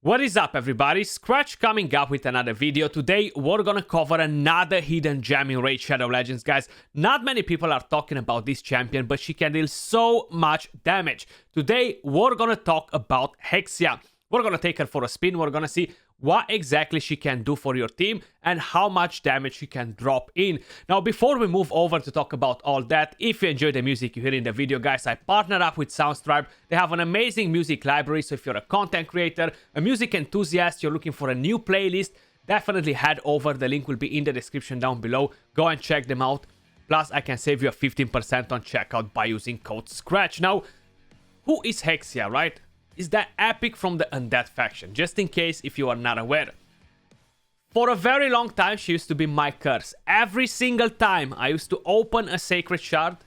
What is up, everybody? Skratch coming up with another video. Today we're gonna cover another hidden gem in Raid Shadow Legends, guys. Not many people are talking about this champion, but she can deal so much damage. Today we're gonna talk about Hexia. We're gonna take her for a spin. We're gonna see what exactly she can do for your team and how much damage she can drop in. Now, before we move over to talk about all that, if you enjoy the music you hear in the video, guys, I partner up with Soundstripe. They have an amazing music library, so if you're a content creator, a music enthusiast, you're looking for a new playlist, definitely head over. The link will be in the description down below. Go and check them out. Plus, I can save you a 15% on checkout by using code Skratch. Now, who is Hexia, right? Is that epic from the Undead faction, just in case if you are not aware. For a very long time, she used to be my curse. Every single time I used to open a sacred shard,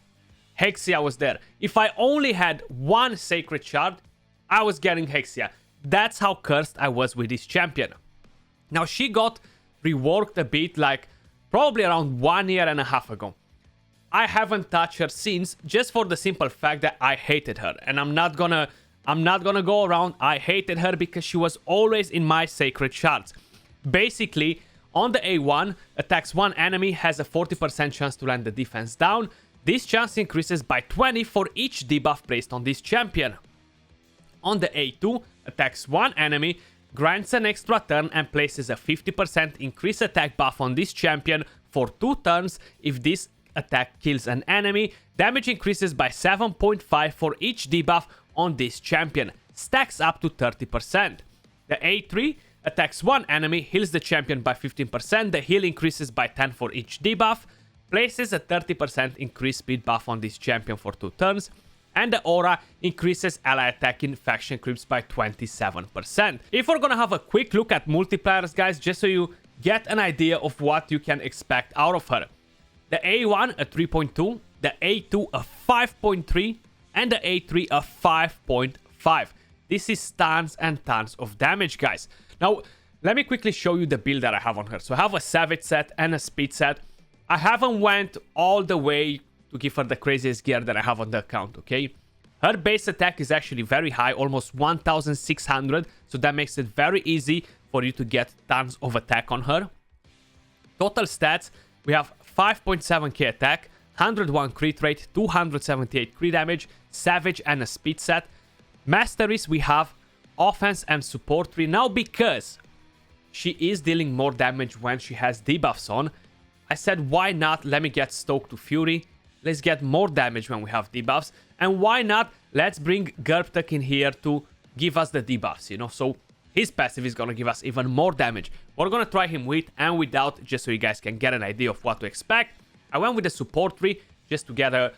Hexia was there. If I only had one sacred shard, I was getting Hexia. That's how cursed I was with this champion. Now, she got reworked a bit, like probably around 1.5 years ago. I haven't touched her since, just for the simple fact that I hated her, and I'm not gonna go around. I hated her because she was always in my sacred shards. Basically, on the A1, attacks one enemy, has a 40% chance to land the defense down. This chance increases by 20 for each debuff placed on this champion. On the A2, attacks one enemy, grants an extra turn and places a 50% increased attack buff on this champion for 2 turns. If this attack kills an enemy, damage increases by 7.5 for each debuff on this champion, stacks up to 30%. The A3 attacks one enemy, heals the champion by 15%, the heal increases by 10 for each debuff, places a 30% increased speed buff on this champion for 2 turns, and the aura increases ally attacking faction creeps by 27%. If we're gonna have a quick look at multipliers, guys, just so you get an idea of what you can expect out of her. The A1 a 3.2, the A2 a 5.3, and the A3 a 5.5. This is tons and tons of damage, guys. Now, let me quickly show you the build that I have on her. So I have a Savage set and a Speed set. I haven't went all the way to give her the craziest gear that I have on the account, okay? Her base attack is actually very high, almost 1600. So that makes it very easy for you to get tons of attack on her. Total stats, we have 5.7k attack, 101 crit rate, 278 crit damage, Savage and a Speed set. Masteries, we have offense and support 3. Now, because she is dealing more damage when she has debuffs on, I said, why not let me get Stoked to Fury? Let's get more damage when we have debuffs. And why not let's bring Gerbtek in here to give us the debuffs, you know? So his passive is going to give us even more damage. We're going to try him with and without, just so you guys can get an idea of what to expect. I went with the support 3 just to get a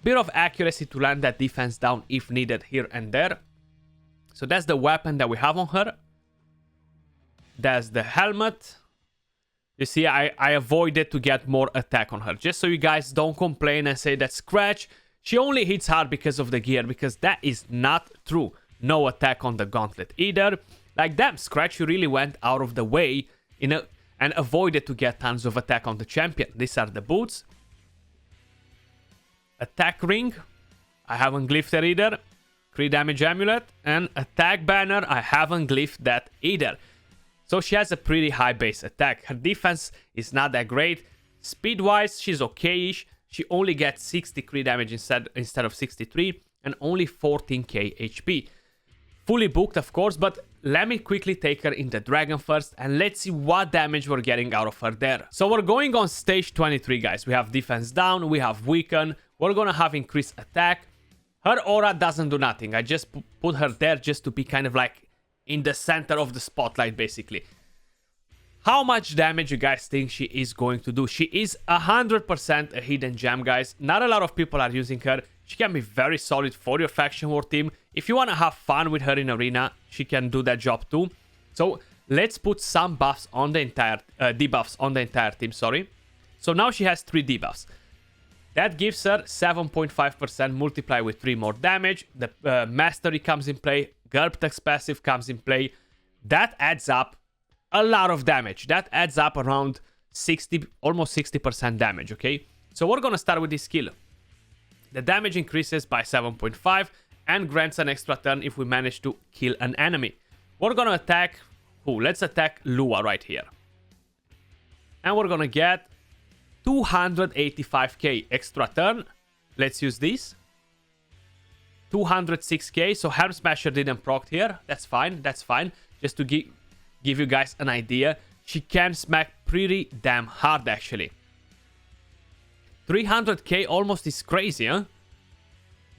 bit of accuracy to land that defense down if needed here and there. So that's the weapon that we have on her. That's the helmet. You see, I avoided to get more attack on her, just so you guys don't complain and say that Skratch, she only hits hard because of the gear, because that is not true. No attack on the gauntlet either. Like, damn, Skratch, you really went out of the way and avoided to get tons of attack on the champion. These are the boots. Attack ring, I haven't glyphed it either. Crit damage amulet and attack banner, I haven't glyphed that either. So she has a pretty high base attack. Her defense is not that great. Speed wise, she's okay-ish. She only gets 60 crit damage instead of 63 and only 14k HP. Fully booked, of course, but let me quickly take her in the dragon first and let's see what damage we're getting out of her there. So we're going on stage 23, guys. We have defense down, we have weaken, we're gonna have increased attack. Her aura doesn't do nothing. I just put her there just to be kind of like in the center of the spotlight, basically. How much damage you guys think she is going to do? She is 100% a hidden gem, guys. Not a lot of people are using her. She can be very solid for your faction war team. If you want to have fun with her in arena, she can do that job too. So let's put some buffs on the entire debuffs on the entire team, sorry. So now she has 3 debuffs. That gives her 7.5% multiply with 3 more damage. The mastery comes in play. Gerbtek's passive comes in play. That adds up a lot of damage. That adds up around 60, almost 60% damage, okay? So we're gonna start with this skill. The damage increases by 7.5 and grants an extra turn if we manage to kill an enemy. We're gonna attack... Who? Let's attack Lua right here. And we're gonna get 285k extra turn. Let's use this. 206k. So Herb Smasher didn't proc here. That's fine. That's fine. Just to give you guys an idea. She can smack pretty damn hard, actually. 300k almost is crazy, huh?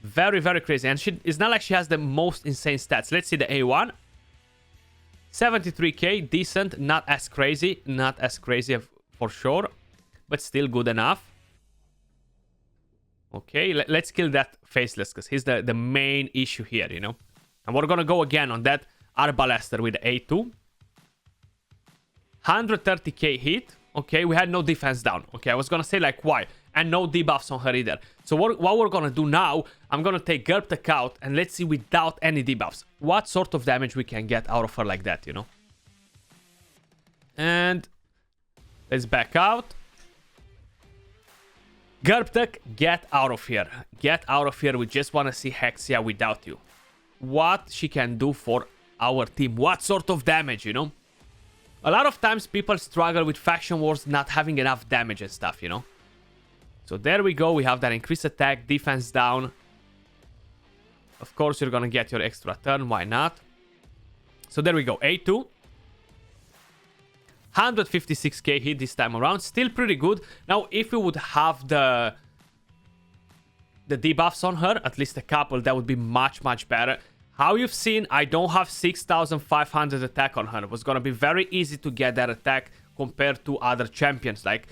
Very, very crazy. And it's not like she has the most insane stats. Let's see the A1. 73k. Decent. Not as crazy. Not as crazy for sure. But still good enough. Okay, let's kill that Faceless, because he's the main issue here, you know. And we're gonna go again on that Arbalester with the A2. 130k hit. Okay, we had no defense down. Okay, I was gonna say, like, why? And no debuffs on her either. So what we're gonna do now, I'm gonna take Gerptek out, and let's see without any debuffs what sort of damage we can get out of her like that, you know. And let's back out. Gerptek, get out of here. Get out of here. We just want to see Hexia without you. What she can do for our team. What sort of damage, you know? A lot of times people struggle with Faction Wars not having enough damage and stuff, you know? So there we go. We have that increased attack, defense down. Of course, you're going to get your extra turn. Why not? So there we go. A2. 156k hit this time around. Still pretty good. Now, if we would have the debuffs on her, at least a couple, that would be much, much better. How you've seen, I don't have 6,500 attack on her. It was going to be very easy to get that attack compared to other champions. Like,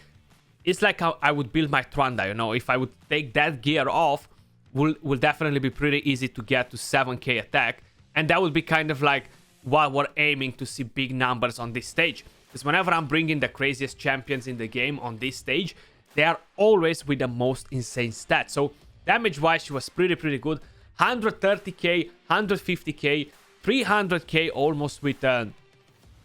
it's like how I would build my Tranda, you know. If I would take that gear off, will definitely be pretty easy to get to 7k attack. And that would be kind of like what we're aiming to see, big numbers on this stage. Because whenever I'm bringing the craziest champions in the game on this stage, they are always with the most insane stats. So damage-wise, she was pretty good. 130k, 150k, 300k almost with the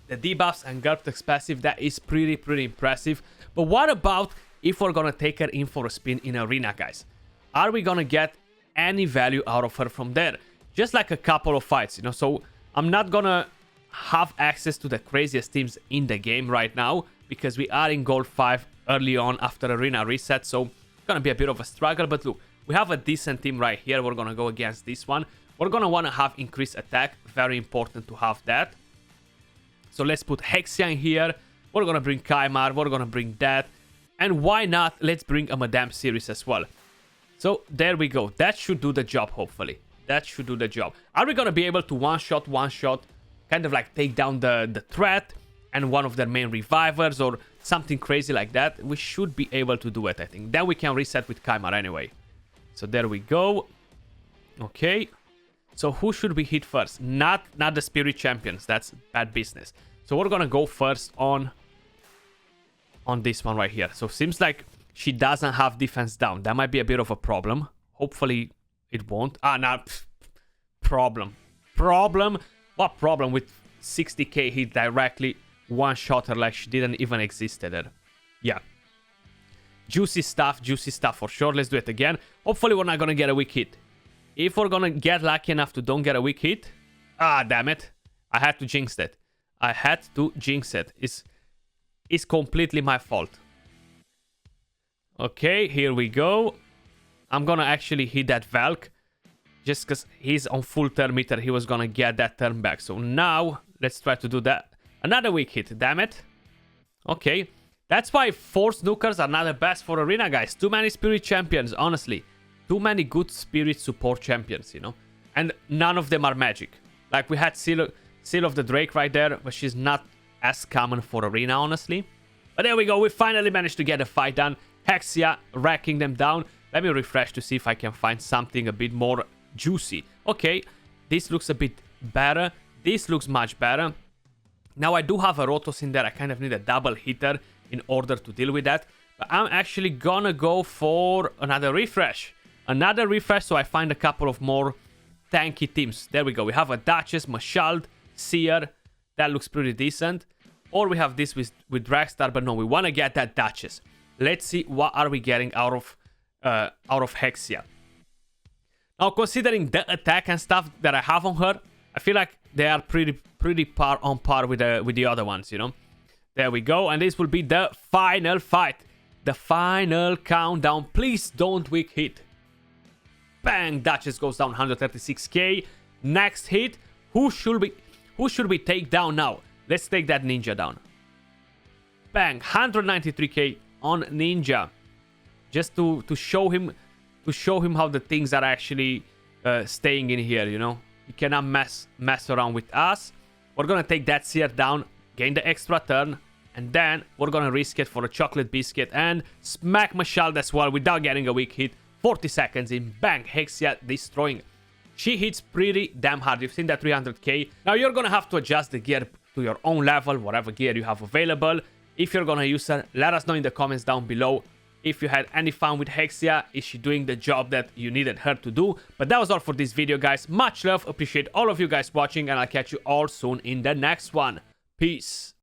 debuffs and Gerptek's passive. That is pretty impressive. But what about if we're gonna take her in for a spin in Arena, guys? Are we gonna get any value out of her from there? Just like a couple of fights, you know. So I'm not gonna have access to the craziest teams in the game right now, because we are in Gold 5 early on after Arena reset, so it's gonna be a bit of a struggle. But look, we have a decent team right here. We're gonna go against this one. We're gonna want to have increased attack. Very important to have that. So let's put Hexia in here. We're gonna bring Kaimar. We're gonna bring that. And why not? Let's bring a Madame series as well. So there we go. That should do the job, hopefully. That should do the job. Are we gonna be able to one-shot, kind of like take down the threat and one of their main revivers or something crazy like that? We should be able to do it, I think. Then we can reset with Kaimar anyway. So there we go. Okay. So who should we hit first? Not the Spirit Champions. That's bad business. So we're gonna go first on this one right here. So seems like she doesn't have defense down. That might be a bit of a problem. Hopefully it won't. No. Problem. What problem with 60k hit directly one-shot her like she didn't even exist there? Yeah. Juicy stuff for sure. Let's do it again. Hopefully we're not gonna get a weak hit. If we're gonna get lucky enough to don't get a weak hit... damn it. I had to jinx it. It's completely my fault. Okay, here we go. I'm gonna actually hit that Valk. Just because he's on full turn meter, he was gonna get that turn back. So now, let's try to do that. Another weak hit, damn it. Okay. That's why 4 snookers are not the best for Arena, guys. Too many Spirit Champions, honestly. Too many good Spirit support champions, you know. And none of them are magic. Like, we had Seal of the Drake right there, but she's not as common for Arena, honestly. But there we go. We finally managed to get a fight done. Hexia racking them down. Let me refresh to see if I can find something a bit more juicy. Okay, this looks a bit better. This looks much better. Now I do have a Rotos in there. I kind of need a double hitter in order to deal with that. But I'm actually gonna go for another refresh. Another refresh so I find a couple of more tanky teams. There we go. We have a Duchess, Mashald, Seer. That looks pretty decent. Or we have this with Dragstar, but no, we want to get that Duchess. Let's see what are we getting out of Hexia. Now, considering the attack and stuff that I have on her, I feel like they are pretty par on par with the other ones, you know. There we go, and this will be the final fight. The final countdown. Please don't weak hit. Bang! Duchess goes down 136k. Next hit. Who should we take down now? Let's take that ninja down. Bang! 193k on ninja. Just to show him how the things are actually staying in here, you know. He cannot mess around with us. We're gonna take that seer down, gain the extra turn, and then we're gonna risk it for a chocolate biscuit and smack Mashald as well without getting a weak hit. 40 seconds in. Bang! Hexia destroying. She hits pretty damn hard. You've seen that 300k. Now you're gonna have to adjust the gear to your own level, whatever gear you have available. If you're gonna use her, let us know in the comments down below. If you had any fun with Hexia, is she doing the job that you needed her to do? But that was all for this video, guys. Much love, appreciate all of you guys watching, and I'll catch you all soon in the next one. Peace.